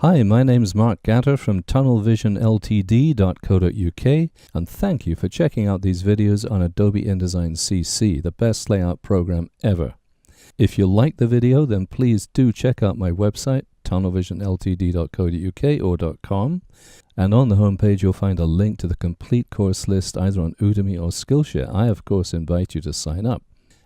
Hi, my name's Mark Gatter from tunnelvisionltd.co.uk, and thank you for checking out these videos on Adobe InDesign CC, the best layout program ever. If you like the video, then please do check out my website, tunnelvisionltd.co.uk or .com, and on the homepage you'll find a link to the complete course list either on Udemy or Skillshare. I, of course, invite you to sign up.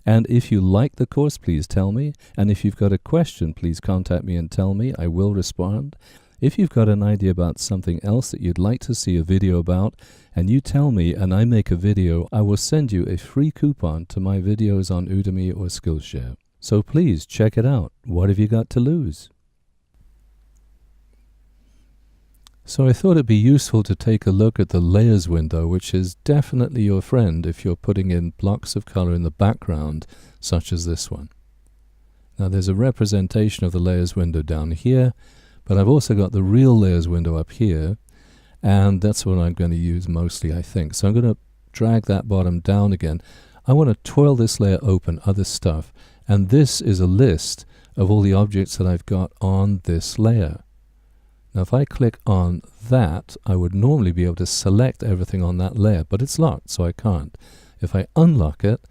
And if you like the course, please tell me. And if you've got a question, please contact me and tell me. I will respond. If you've got an idea about something else that you'd like to see a video about, and you tell me and I make a video, I will send you a free coupon to my videos on Udemy or Skillshare. So please check it out. What have you got to lose? So I thought it'd be useful to take a look at the layers window, which is definitely your friend if you're putting in blocks of color in the background, such as this one. Now there's a representation of the layers window down here, but I've also got the real layers window up here, and that's what I'm going to use mostly, I think. So I'm going to drag that bottom down again. I want to twirl this layer open, other stuff, and this is a list of all the objects that I've got on this layer. Now if I click on that, I would normally be able to select everything on that layer, but it's locked, so I can't. If I unlock it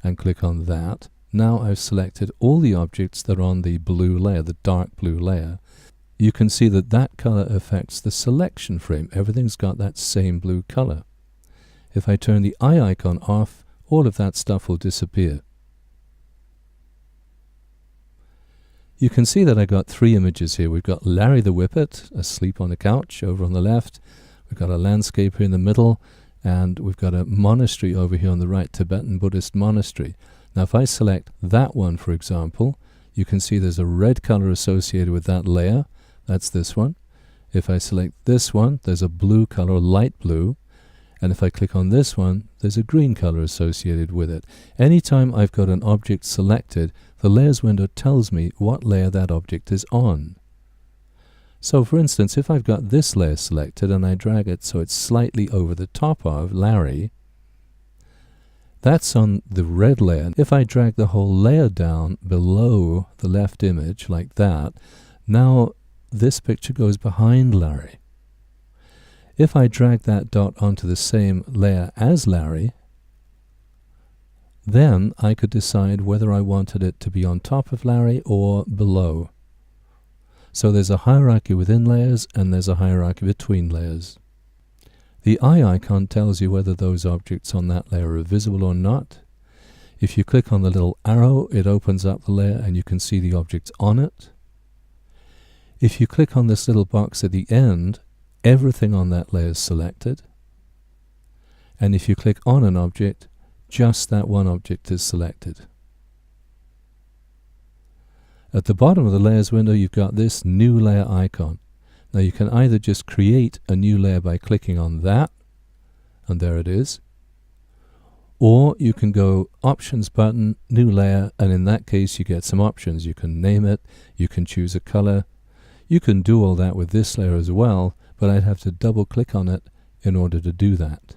and click on that, now I've selected all the objects that are on the blue layer, the dark blue layer. You can see that that color affects the selection frame. Everything's got that same blue color. If I turn the eye icon off, all of that stuff will disappear. You can see that I got three images here. We've got Larry the Whippet asleep on a couch over on the left. We've got a landscape here in the middle, and we've got a monastery over here on the right, Tibetan Buddhist monastery. Now if I select that one, for example, you can see there's a red color associated with that layer. That's this one. If I select this one, there's a blue color, light blue. And if I click on this one, there's a green color associated with it. Anytime I've got an object selected, the layers window tells me what layer that object is on. So for instance, if I've got this layer selected and I drag it so it's slightly over the top of Larry, that's on the red layer. If I drag the whole layer down below the left image like that, now this picture goes behind Larry. If I drag that dot onto the same layer as Larry, then I could decide whether I wanted it to be on top of Larry or below. So there's a hierarchy within layers and there's a hierarchy between layers. The eye icon tells you whether those objects on that layer are visible or not. If you click on the little arrow, it opens up the layer and you can see the objects on it. If you click on this little box at the end, everything on that layer is selected. And if you click on an object, just that one object is selected. At the bottom of the layers window, you've got this new layer icon. Now you can either just create a new layer by clicking on that, and there it is, or you can go Options button, New Layer, and in that case you get some options. You can name it, you can choose a color. You can do all that with this layer as well, but I'd have to double click on it in order to do that.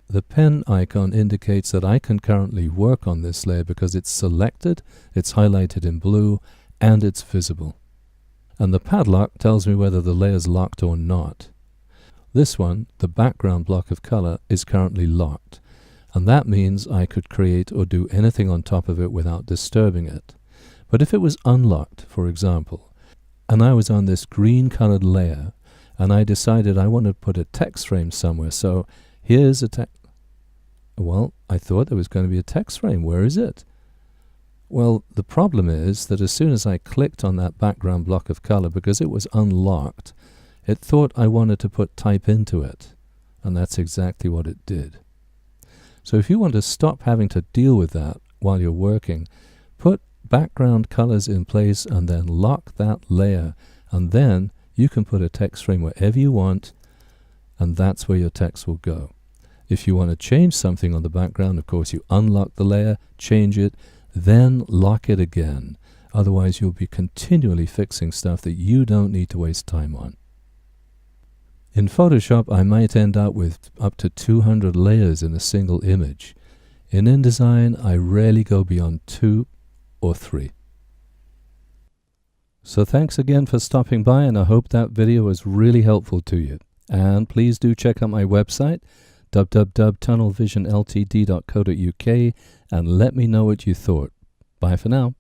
The pen icon indicates that I can currently work on this layer because it's selected, it's highlighted in blue, and it's visible. And the padlock tells me whether the layer is locked or not. This one, the background block of color, is currently locked, and that means I could create or do anything on top of it without disturbing it. But if it was unlocked, for example, and I was on this green colored layer, and I decided I wanted to put a text frame somewhere, so here's a text. Well, I thought there was going to be a text frame. Where is it? Well, the problem is that as soon as I clicked on that background block of color, because it was unlocked, it thought I wanted to put type into it, and that's exactly what it did. So if you want to stop having to deal with that while you're working, put background colors in place and then lock that layer, and then you can put a text frame wherever you want, and that's where your text will go. If you want to change something on the background, of course you unlock the layer, change it, then lock it again. Otherwise you'll be continually fixing stuff that you don't need to waste time on. In Photoshop I might end up with up to 200 layers in a single image. In InDesign I rarely go beyond 2 or 3. So thanks again for stopping by, and I hope that video was really helpful to you. And please do check out my website, www.tunnelvisionltd.co.uk, and let me know what you thought. Bye for now.